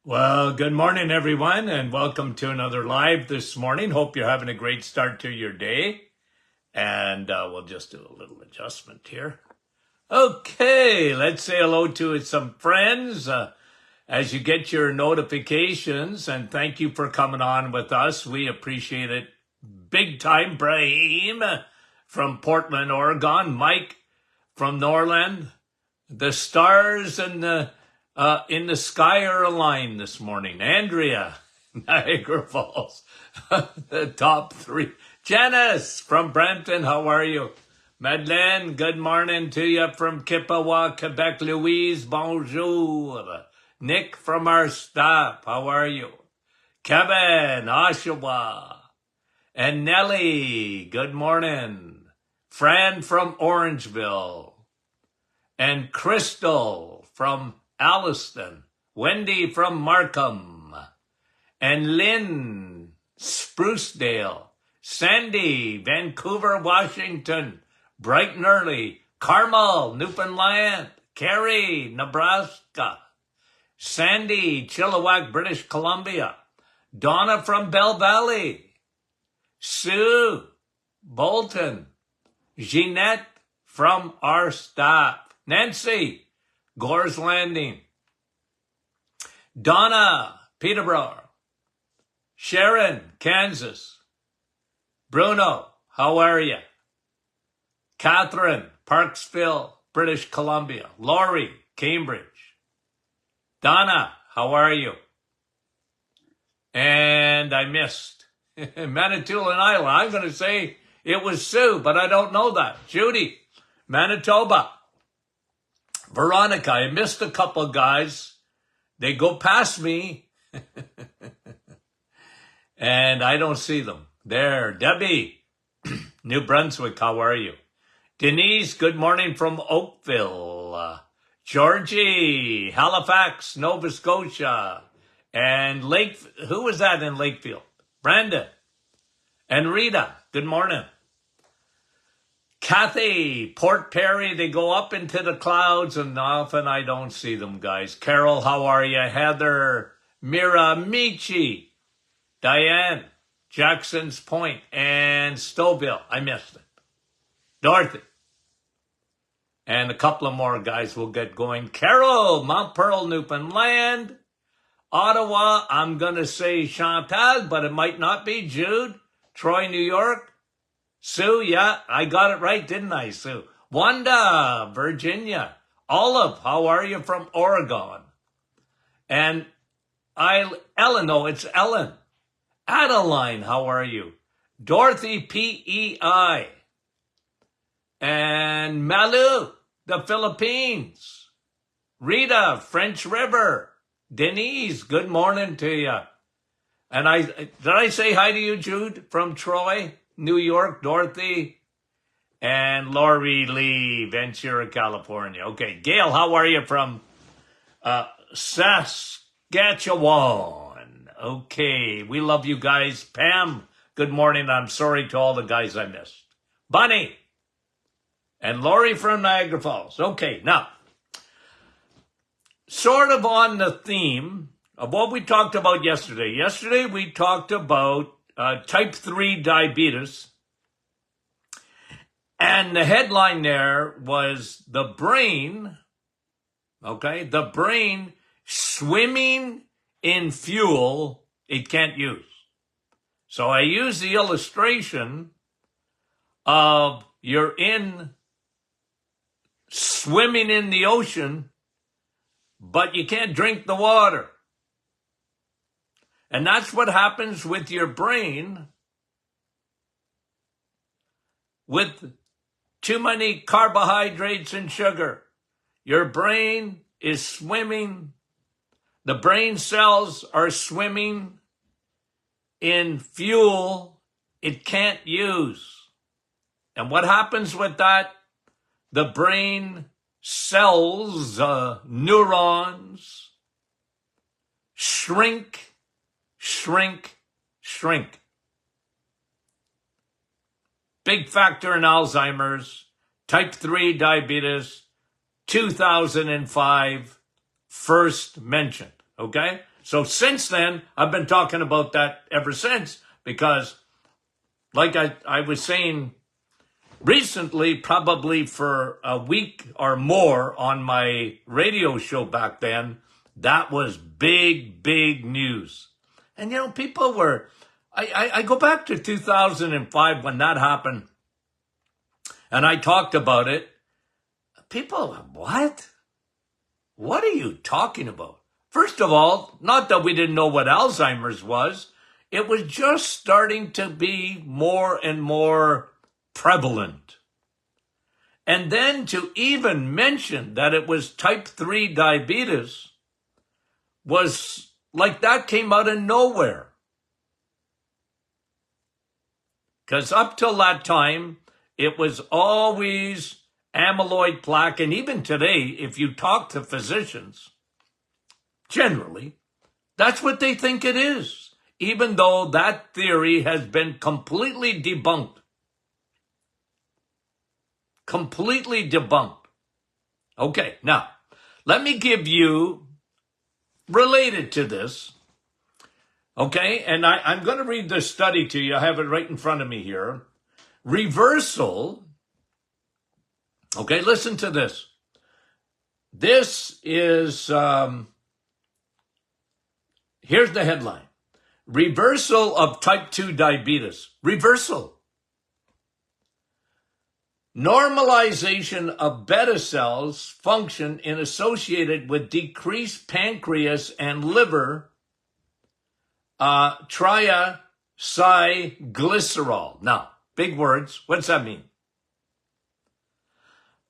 Well, good morning, everyone, and welcome to another live this morning. Hope you're having a great start to your day. And we'll just do a little adjustment here. Okay, let's say hello to some friends as you get your notifications. And thank you for coming on with us. We appreciate it big time. Brahim from Portland, Oregon. Mike from Norland. The stars and in the sky are aligned this morning. Andrea, Niagara Falls, the top three. Janice from Brampton, how are you? Madeleine, good morning to you from Kippawa, Quebec. Louise, bonjour. Nick from our staff, how are you? Kevin, Oshawa. And Nellie, good morning. Fran from Orangeville. And Crystal from Alliston, Wendy from Markham, and Lynn, Sprucedale, Sandy, Vancouver, Washington, bright and early, Carmel, Newfoundland, Carrie, Nebraska, Sandy, Chilliwack, British Columbia, Donna from Bell Valley, Sue, Bolton, Jeanette from our staff, Nancy, Gore's Landing, Donna, Peterborough, Sharon, Kansas, Bruno, how are you? Catherine, Parksville, British Columbia, Laurie, Cambridge, Donna, how are you? And I missed Manitoulin Island. I'm going to say it was Sue, but I don't know that. Judy, Manitoba. Veronica, I missed a couple of guys. They go past me, and I don't see them. There, Debbie, New Brunswick, how are you? Denise, good morning from Oakville. Georgie, Halifax, Nova Scotia. And who was that in Lakefield? Brandon. And Rita, good morning. Kathy, Port Perry, they go up into the clouds, and often I don't see them, guys. Carol, how are you? Heather, Miramichi, Diane, Jackson's Point, and Stouffville. I missed it. Dorothy. And a couple of more guys will get going. Carol, Mount Pearl, Newfoundland. Ottawa, I'm going to say Chantal, but it might not be. Jude, Troy, New York. Sue, yeah, I got it right, didn't I, Sue? Wanda, Virginia. Olive, how are you from Oregon? And Ellen, no, it's Ellen. Adeline, how are you? Dorothy, PEI. And Malu, the Philippines. Rita, French River. Denise, good morning to you. And did I say hi to you, Jude, from Troy? New York, Dorothy, and Lori Lee, Ventura, California. Okay, Gail, how are you from Saskatchewan? Okay, we love you guys. Pam, good morning. I'm sorry to all the guys I missed. Bunny, and Lori from Niagara Falls. Okay, now, sort of on the theme of what we talked about yesterday. Yesterday, we talked about type 3 diabetes. And the headline there was the brain swimming in fuel it can't use. So I use the illustration of you're swimming in the ocean, but you can't drink the water. And that's what happens with your brain with too many carbohydrates and sugar. Your brain is swimming. The brain cells are swimming in fuel it can't use. And what happens with that? The brain cells, neurons, shrink. Big factor in Alzheimer's, type 3 diabetes, 2005, first mentioned. Okay? So since then, I've been talking about that ever since because, like I was saying recently, probably for a week or more on my radio show back then, that was big, big news. And, you know, people were, I go back to 2005 when that happened, and I talked about it. People, what? What are you talking about? First of all, not that we didn't know what Alzheimer's was. It was just starting to be more and more prevalent. And then to even mention that it was type 3 diabetes was like that came out of nowhere. Because up till that time, it was always amyloid plaque. And even today, if you talk to physicians, generally, that's what they think it is, even though that theory has been completely debunked. Completely debunked. Okay, now, let me give you, related to this, okay, and I'm going to read this study to you. I have it right in front of me here. Reversal, okay, listen to this. This is, here's the headline. Reversal of type 2 diabetes. Reversal. Normalization of beta cells function in associated with decreased pancreas and liver triacylglycerol. Now, big words. What's that mean?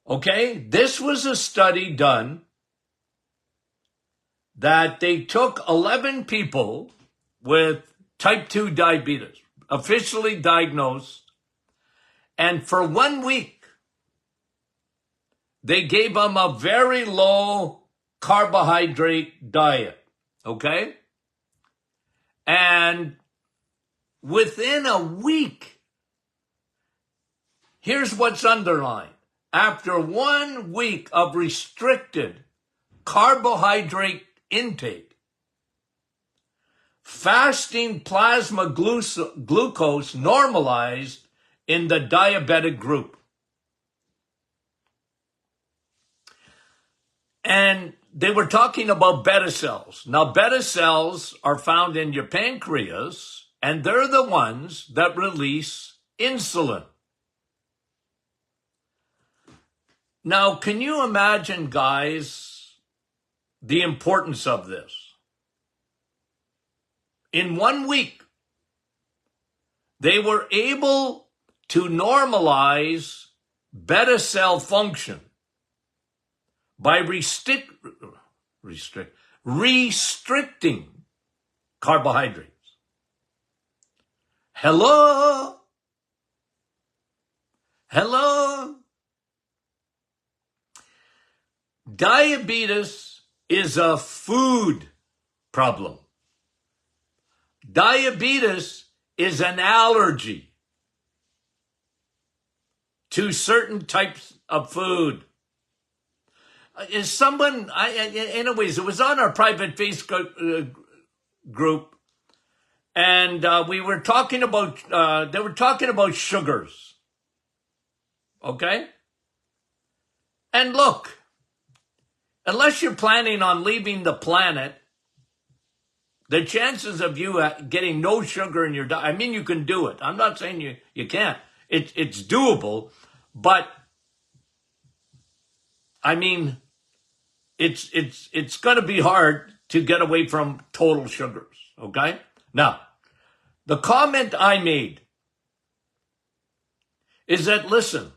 Okay, this was a study done that they took 11 people with type 2 diabetes, officially diagnosed, and for 1 week, they gave them a very low carbohydrate diet, okay? And within a week, here's what's underlined. After 1 week of restricted carbohydrate intake, fasting plasma glucose normalized in the diabetic group. And they were talking about beta cells. Now, beta cells are found in your pancreas, and they're the ones that release insulin. Now, can you imagine, guys, the importance of this? In 1 week, they were able to normalize beta cell function by restricting carbohydrates. Hello? Hello? Diabetes is a food problem. Diabetes is an allergy to certain types of food. Is someone, anyways, it was on our private Facebook group, and we were talking about, they were talking about sugars. Okay? And look, unless you're planning on leaving the planet, the chances of you getting no sugar in your diet, I mean, you can do it. I'm not saying you can't. It's doable, but I mean, it's going to be hard to get away from total sugars, okay? Now, the comment I made is that, listen,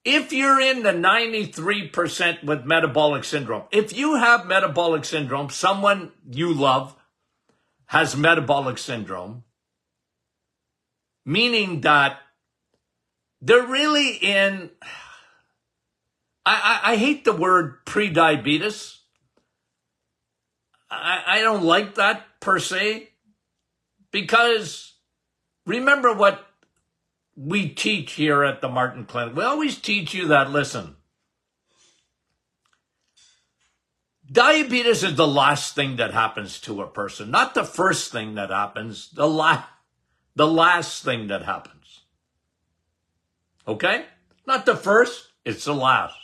if you're in the 93% with metabolic syndrome, if you have metabolic syndrome, someone you love has metabolic syndrome, meaning that they're really in, I hate the word pre-diabetes. I don't like that per se, because remember what we teach here at the Martin Clinic. We always teach you that, listen, Diabetes is the last thing that happens to a person, not the first thing that happens, the last thing that happens. Okay? Not the first, it's the last.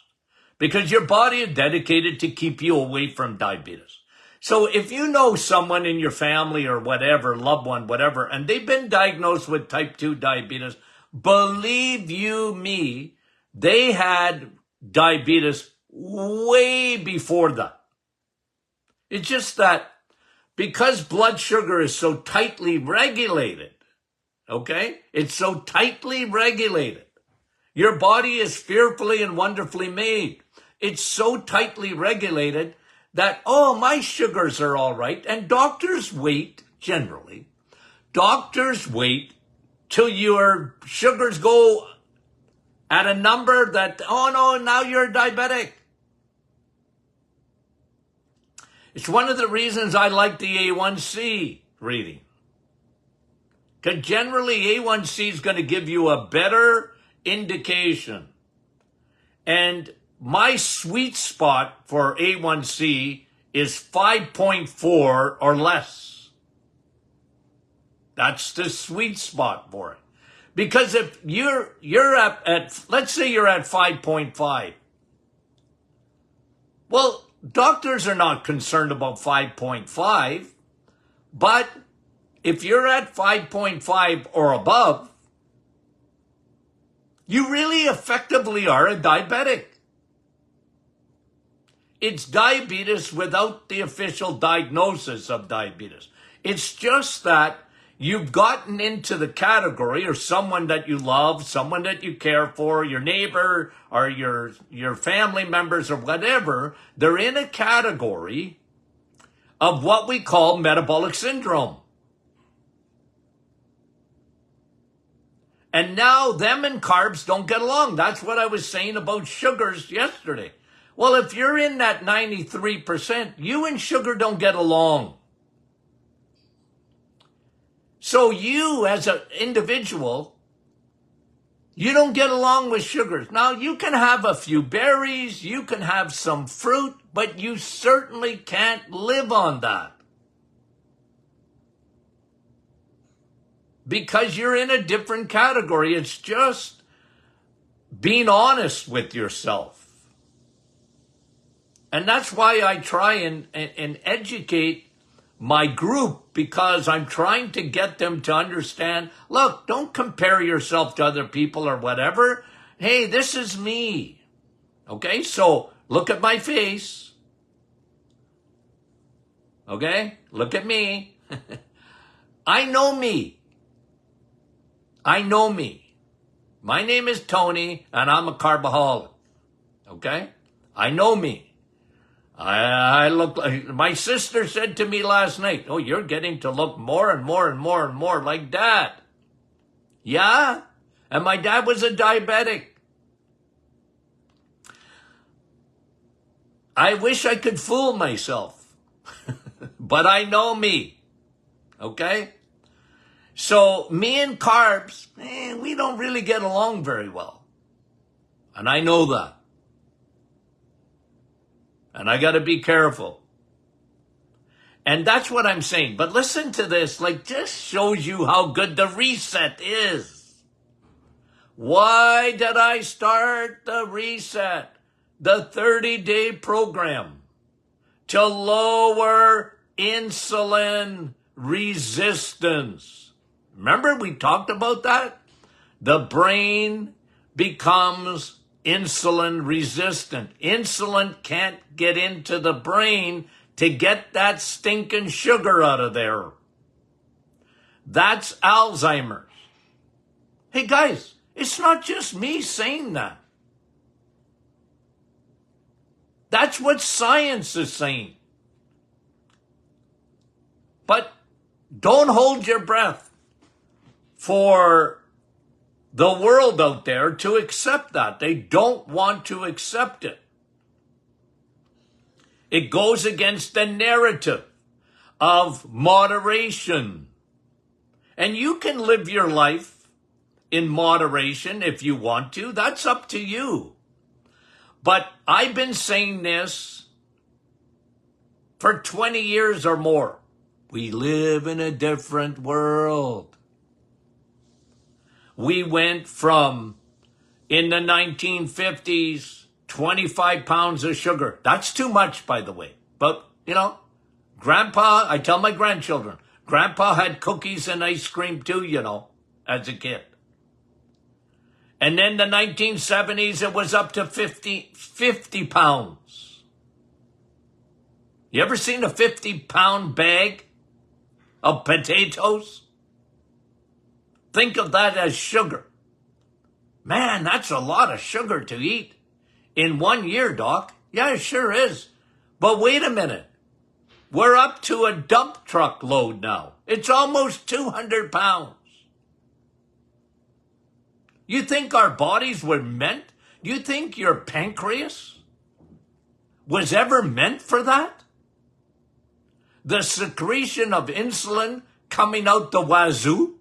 Because your body is dedicated to keep you away from diabetes. So if you know someone in your family or whatever, loved one, whatever, and they've been diagnosed with type 2 diabetes, believe you me, they had diabetes way before that. It's just that because blood sugar is so tightly regulated, okay? It's so tightly regulated. Your body is fearfully and wonderfully made. It's so tightly regulated that, oh, my sugars are all right. And doctors wait, generally, doctors wait till your sugars go at a number that, oh no, now you're diabetic. It's one of the reasons I like the A1C reading. Because generally A1C is going to give you a better indication. And my sweet spot for A1C is 5.4 or less. That's the sweet spot for it. Because if you're at let's say you're at 5.5. Well, doctors are not concerned about 5.5, but if you're at 5.5 or above, you really effectively are a diabetic. It's diabetes without the official diagnosis of diabetes. It's just that you've gotten into the category, or someone that you love, someone that you care for, your neighbor or your family members or whatever, they're in a category of what we call metabolic syndrome. And now them and carbs don't get along. That's what I was saying about sugars yesterday. Well, if you're in that 93%, you and sugar don't get along. So you, as an individual, you don't get along with sugars. Now, you can have a few berries, you can have some fruit, but you certainly can't live on that. Because you're in a different category. It's just being honest with yourself. And that's why I try and educate my group, because I'm trying to get them to understand, look, don't compare yourself to other people or whatever. Hey, this is me. Okay, so look at my face. Okay, look at me. I know me. I know me. My name is Tony, and I'm a carbaholic. Okay? I know me. I look like, my sister said to me last night, oh, you're getting to look more and more and more and more like Dad. Yeah? And my dad was a diabetic. I wish I could fool myself. But I know me. Okay? So me and carbs, we don't really get along very well. And I know that. And I got to be careful. And that's what I'm saying. But listen to this, like, just shows you how good the reset is. Why did I start the reset? The 30-day program to lower insulin resistance. Remember we talked about that? The brain becomes insulin resistant. Insulin can't get into the brain to get that stinking sugar out of there. That's Alzheimer's. Hey guys, it's not just me saying that. That's what science is saying. But don't hold your breath for the world out there to accept that. They don't want to accept it. It goes against the narrative of moderation. And you can live your life in moderation if you want to. That's up to you. But I've been saying this for 20 years or more. We live in a different world. We went from, in the 1950s, 25 pounds of sugar. That's too much, by the way. But, Grandpa, I tell my grandchildren, Grandpa had cookies and ice cream too, as a kid. And then the 1970s, it was up to 50 pounds. You ever seen a 50-pound bag of potatoes? Think of that as sugar. Man, that's a lot of sugar to eat in 1 year, Doc. Yeah, it sure is. But wait a minute. We're up to a dump truck load now. It's almost 200 pounds. You think our bodies were meant? You think your pancreas was ever meant for that? The secretion of insulin coming out the wazoo?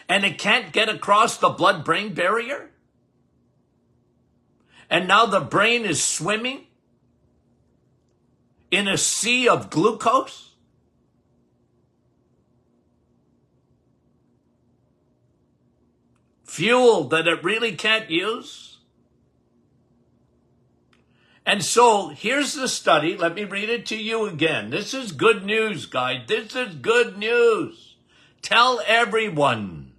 And it can't get across the blood-brain barrier? And now the brain is swimming in a sea of glucose? Fuel that it really can't use? And so here's the study. Let me read it to you again. This is good news, guys. This is good news. Tell everyone.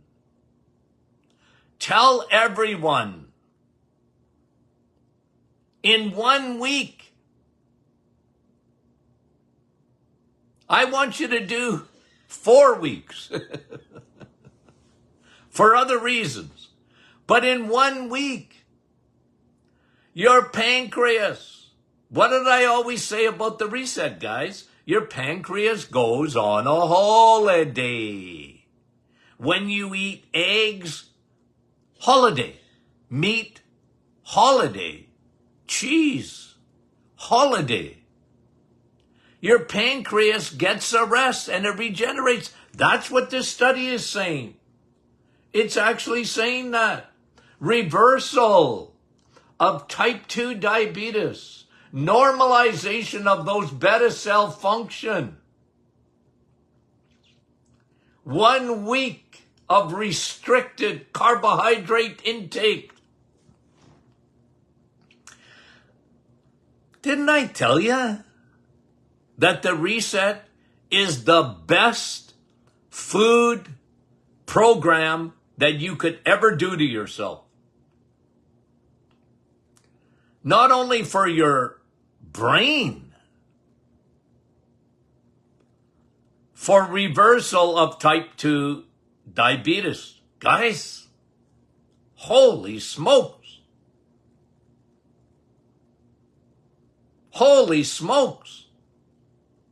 Tell everyone. In 1 week, I want you to do 4 weeks for other reasons. But in 1 week, your pancreas, what did I always say about the reset, guys? Your pancreas goes on a holiday. When you eat eggs, holiday. Meat, holiday. Cheese, holiday. Your pancreas gets a rest and it regenerates. That's what this study is saying. It's actually saying that. Reversal of type 2 diabetes. Normalization of those beta cell function. 1 week of restricted carbohydrate intake. Didn't I tell you that the reset is the best food program that you could ever do to yourself? Not only for your brain, for reversal of type 2 diabetes. Guys, holy smokes. Holy smokes.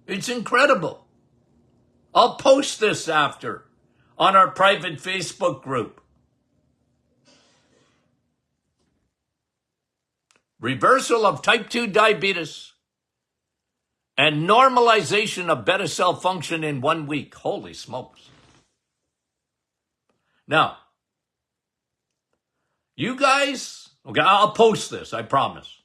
It's incredible. I'll post this after on our private Facebook group. Reversal of type 2 diabetes and normalization of beta cell function in 1 week. Holy smokes. Now, you guys, okay, I'll post this, I promise.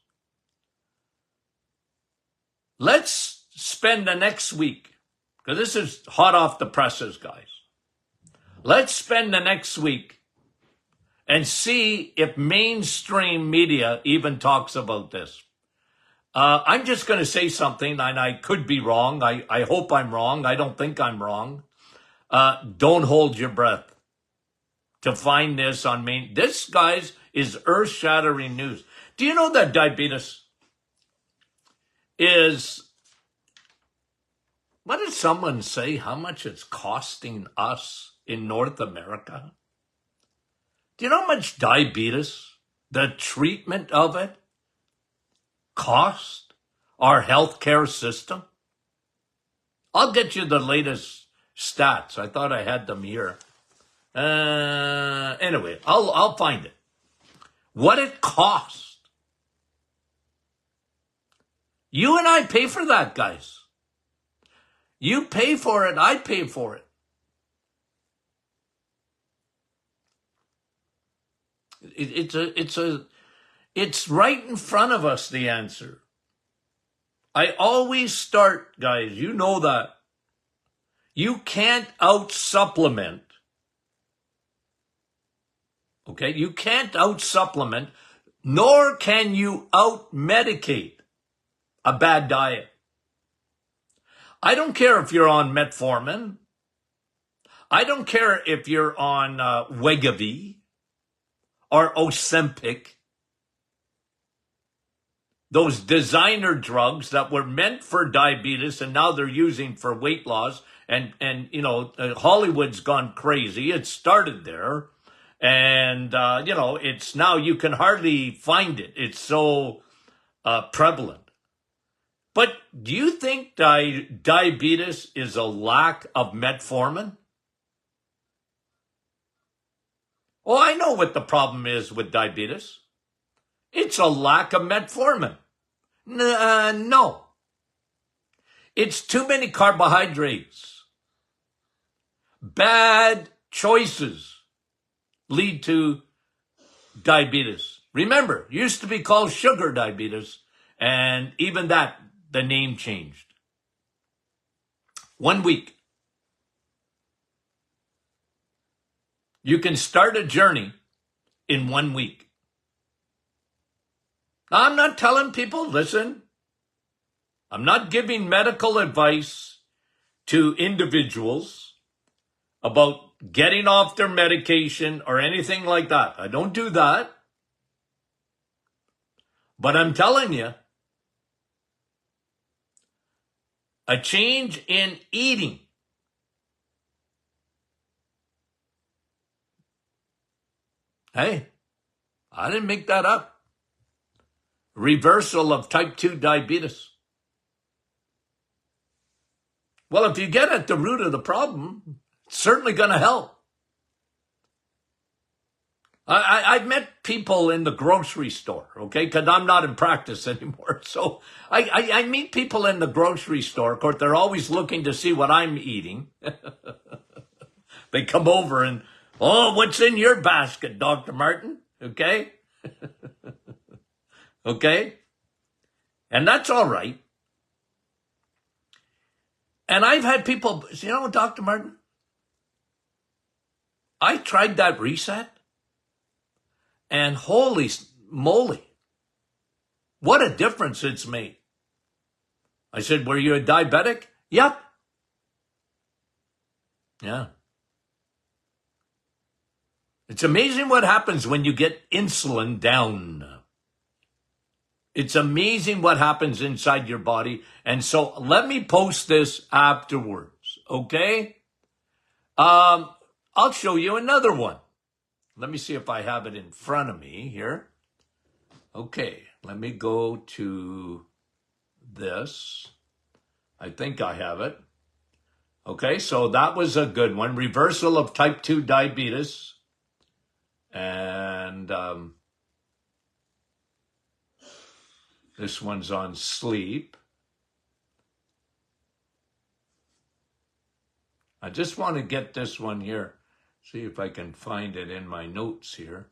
Let's spend the next week, because this is hot off the presses, guys. Let's spend the next week and see if mainstream media even talks about this. I'm just going to say something, and I could be wrong. I hope I'm wrong. I don't think I'm wrong. Don't hold your breath to find this on main. This, guys, is earth-shattering news. Do you know that diabetes is, what did someone say, how much it's costing us in North America? Do you know how much diabetes, the treatment of it, cost our healthcare system? I'll get you the latest stats. I thought I had them here. Anyway, I'll find it. What it costs. You and I pay for that, guys. You pay for it, I pay for it. It's right in front of us, the answer. I always start, guys, you know that. You can't out-supplement. Okay? You can't out-supplement, nor can you out-medicate a bad diet. I don't care if you're on metformin. I don't care if you're on Wegovy or Ozempic. Those designer drugs that were meant for diabetes and now they're using for weight loss. And you know, Hollywood's gone crazy. It started there. And, you know, it's now you can hardly find it. It's so prevalent. But do you think diabetes is a lack of metformin? Well, I know what the problem is with diabetes. It's a lack of metformin. No. It's too many carbohydrates. Bad choices lead to diabetes. Remember, it used to be called sugar diabetes, and even that, the name changed. 1 week. You can start a journey in 1 week. Now, I'm not telling people, listen, I'm not giving medical advice to individuals about getting off their medication or anything like that. I don't do that. But I'm telling you, a change in eating hey, I didn't make that up. Reversal of type 2 diabetes. Well, if you get at the root of the problem, it's certainly going to help. I've met people in the grocery store, okay, because I'm not in practice anymore. So I meet people in the grocery store. Of course, they're always looking to see what I'm eating. They come over and, oh, what's in your basket, Dr. Martin? Okay? Okay? And that's all right. And I've had people, you know, Dr. Martin, I tried that reset. And holy moly, what a difference it's made. I said, were you a diabetic? Yep. Yeah. It's amazing what happens when you get insulin down. It's amazing what happens inside your body. And so let me post this afterwards, okay? I'll show you another one. Let me see if I have it in front of me here. Okay, let me go to this. I think I have it. Okay, so that was a good one. Reversal of type 2 diabetes. And this one's on sleep. I just want to get this one here. See if I can find it in my notes here.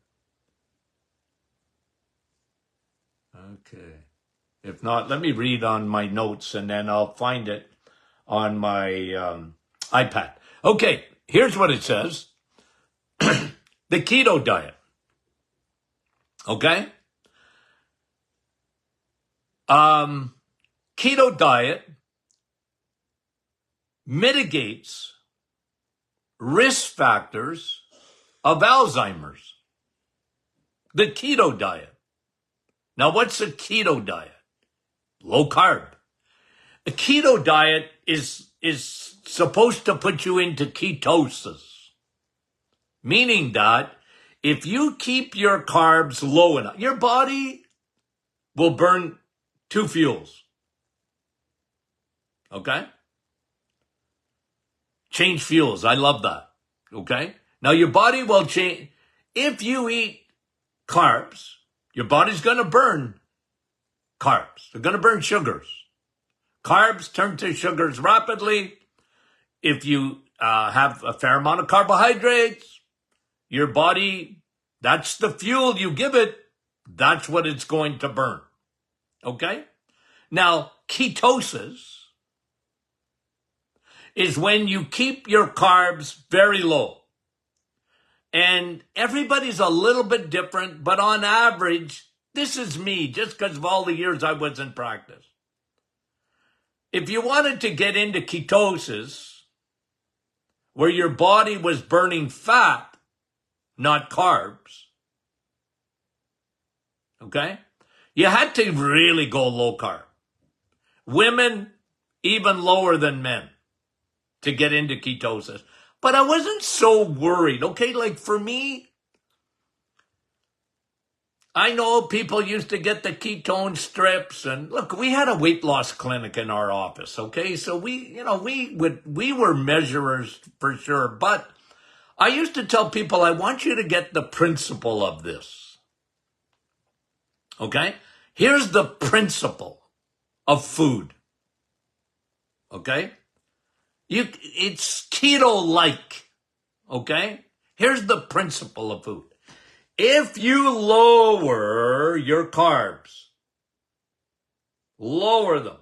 Okay. If not, let me read on my notes and then I'll find it on my iPad. Okay, here's what it says. The keto diet. Okay? Keto diet mitigates risk factors of Alzheimer's. The keto diet. Now, what's a keto diet? Low carb. A keto diet is supposed to put you into ketosis, meaning that if you keep your carbs low enough, your body will burn two fuels. Okay? Change fuels. I love that. Okay? Now your body will change. If you eat carbs, your body's going to burn carbs. They're going to burn sugars. Carbs turn to sugars rapidly. If you have a fair amount of carbohydrates, your body, that's the fuel you give it. That's what it's going to burn. Okay? Now, ketosis is when you keep your carbs very low. And everybody's a little bit different, but on average, this is me, just because of all the years I was in practice. If you wanted to get into ketosis, where your body was burning fat, not carbs, okay, you had to really go low carb. Women, even lower than men, to get into ketosis. But I wasn't so worried, okay? Like for me, I know people used to get the ketone strips, and look, we had a weight loss clinic in our office, okay? So we were measurers for sure, but I used to tell people, I want you to get the principle of this, okay? Here's the principle of food, okay? It's keto-like, okay? Here's the principle of food. If you lower your carbs, lower them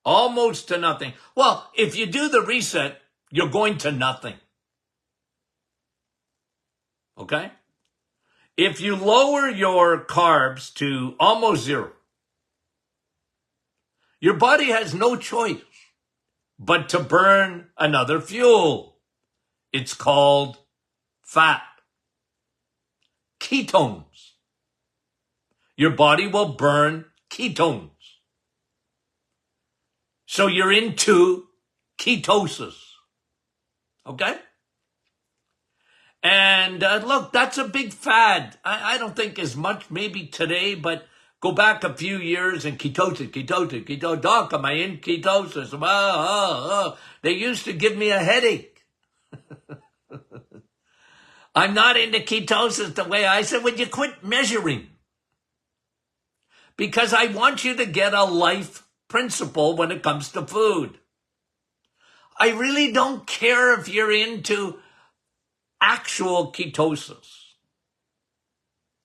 almost to nothing. Well, if you do the reset, you're going to nothing. Okay? If you lower your carbs to almost zero, your body has no choice but to burn another fuel. It's called fat. Ketones. Your body will burn ketones. So you're into ketosis. Okay? And look, that's a big fad. I don't think as much maybe today, but go back a few years and ketosis. Doc, am I in ketosis? They used to give me a headache. I'm not into ketosis the way I said, would you quit measuring? Because I want you to get a life principle when it comes to food. I really don't care if you're into actual ketosis.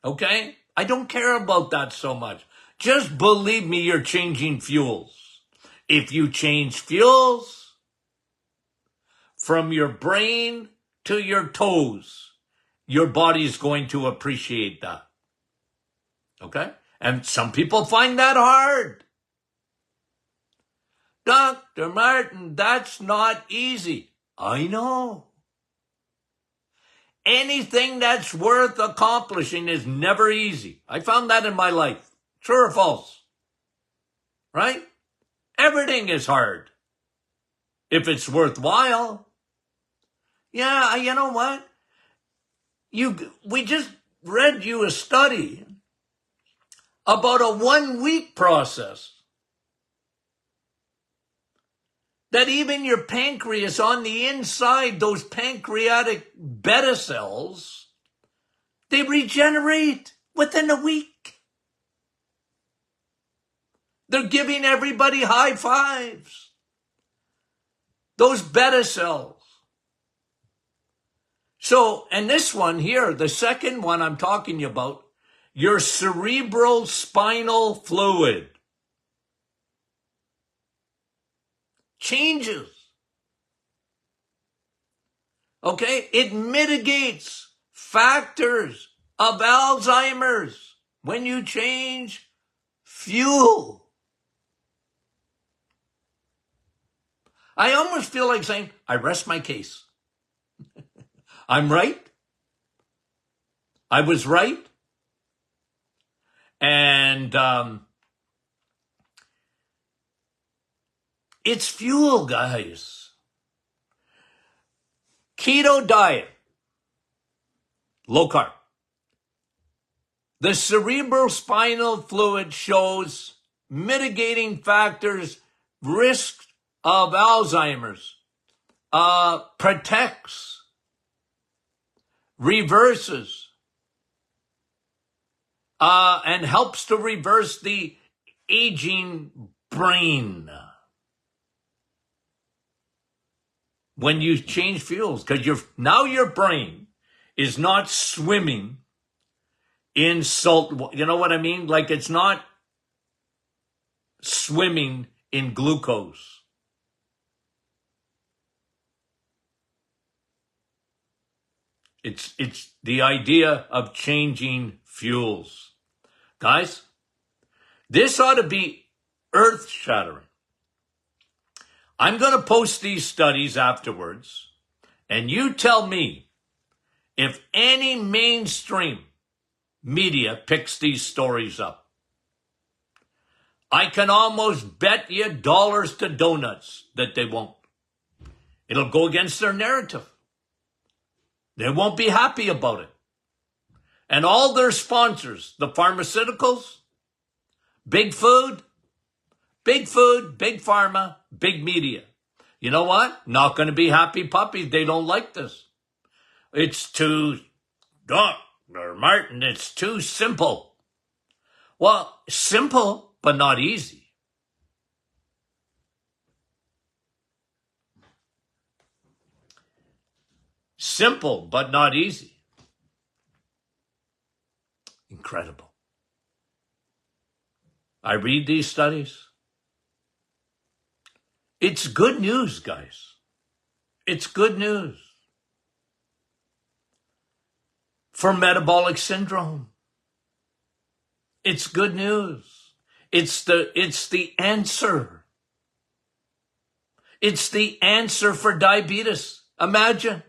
Okay? I don't care about that so much. Just believe me, you're changing fuels. If you change fuels from your brain to your toes, your body is going to appreciate that. Okay? And some people find that hard. Dr. Martin, that's not easy. I know. Anything that's worth accomplishing is never easy. I found that in my life. True or false? Right? Everything is hard. If it's worthwhile. Yeah, you know what? We just read you a study about a 1-week process. That even your pancreas on the inside, those pancreatic beta cells, they regenerate within a week. They're giving everybody high fives. Those beta cells. So, and this one here, the second one I'm talking about, your cerebral spinal fluid changes. Okay? It mitigates factors of Alzheimer's when you change fuel. I almost feel like saying, I rest my case. I'm right. I was right. And it's fuel, guys. Keto diet, low carb. The cerebral spinal fluid shows mitigating factors, risk of Alzheimer's, protects, reverses, and helps to reverse the aging brain. When you change fuels, because now your brain is not swimming in salt. You know what I mean? Like it's not swimming in glucose. It's the idea of changing fuels. Guys, this ought to be earth-shattering. I'm going to post these studies afterwards, and you tell me if any mainstream media picks these stories up. I can almost bet you dollars to donuts that they won't. It'll go against their narrative. They won't be happy about it. And all their sponsors, the pharmaceuticals, big food, big pharma, big media. You know what? Not going to be happy puppies. They don't like this. It's too, Dr. Martin, it's too simple. Well, simple, but not easy. Simple, but not easy. Incredible. I read these studies. It's good news, guys. It's good news. For metabolic syndrome. It's good news. It's the answer. It's the answer for diabetes. Imagine.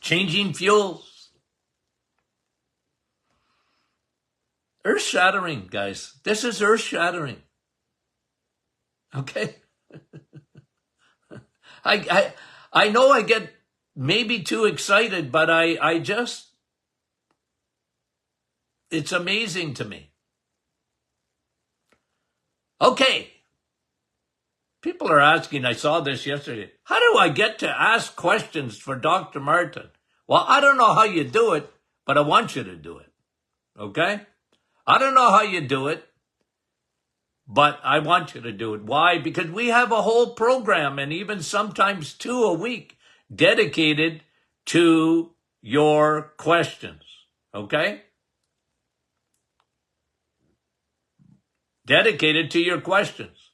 Changing fuels. Earth-shattering, guys. This is earth-shattering. Okay? I know I get maybe too excited, but I just, it's amazing to me. Okay. People are asking, I saw this yesterday, how do I get to ask questions for Dr. Martin? Well, I don't know how you do it, but I want you to do it. Okay? I don't know how you do it, but I want you to do it. Why? Because we have a whole program, and even sometimes 2 a week, dedicated to your questions. Okay? Dedicated to your questions.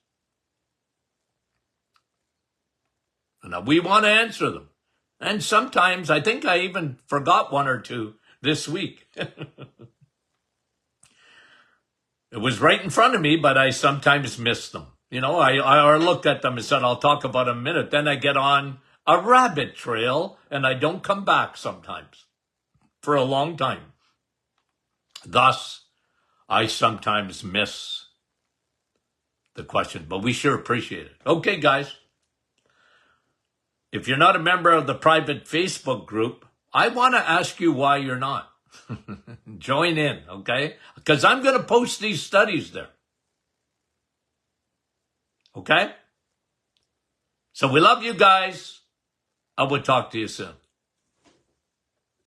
And we want to answer them. And sometimes, I think I even forgot 1 or 2 this week. It was right in front of me, but I sometimes miss them. You know, I looked at them and said, I'll talk about it in a minute. Then I get on a rabbit trail and I don't come back sometimes for a long time. Thus, I sometimes miss the question, but we sure appreciate it. Okay, guys. If you're not a member of the private Facebook group, I want to ask you why you're not. Join in, okay? Because I'm going to post these studies there. Okay? So we love you guys. I will talk to you soon.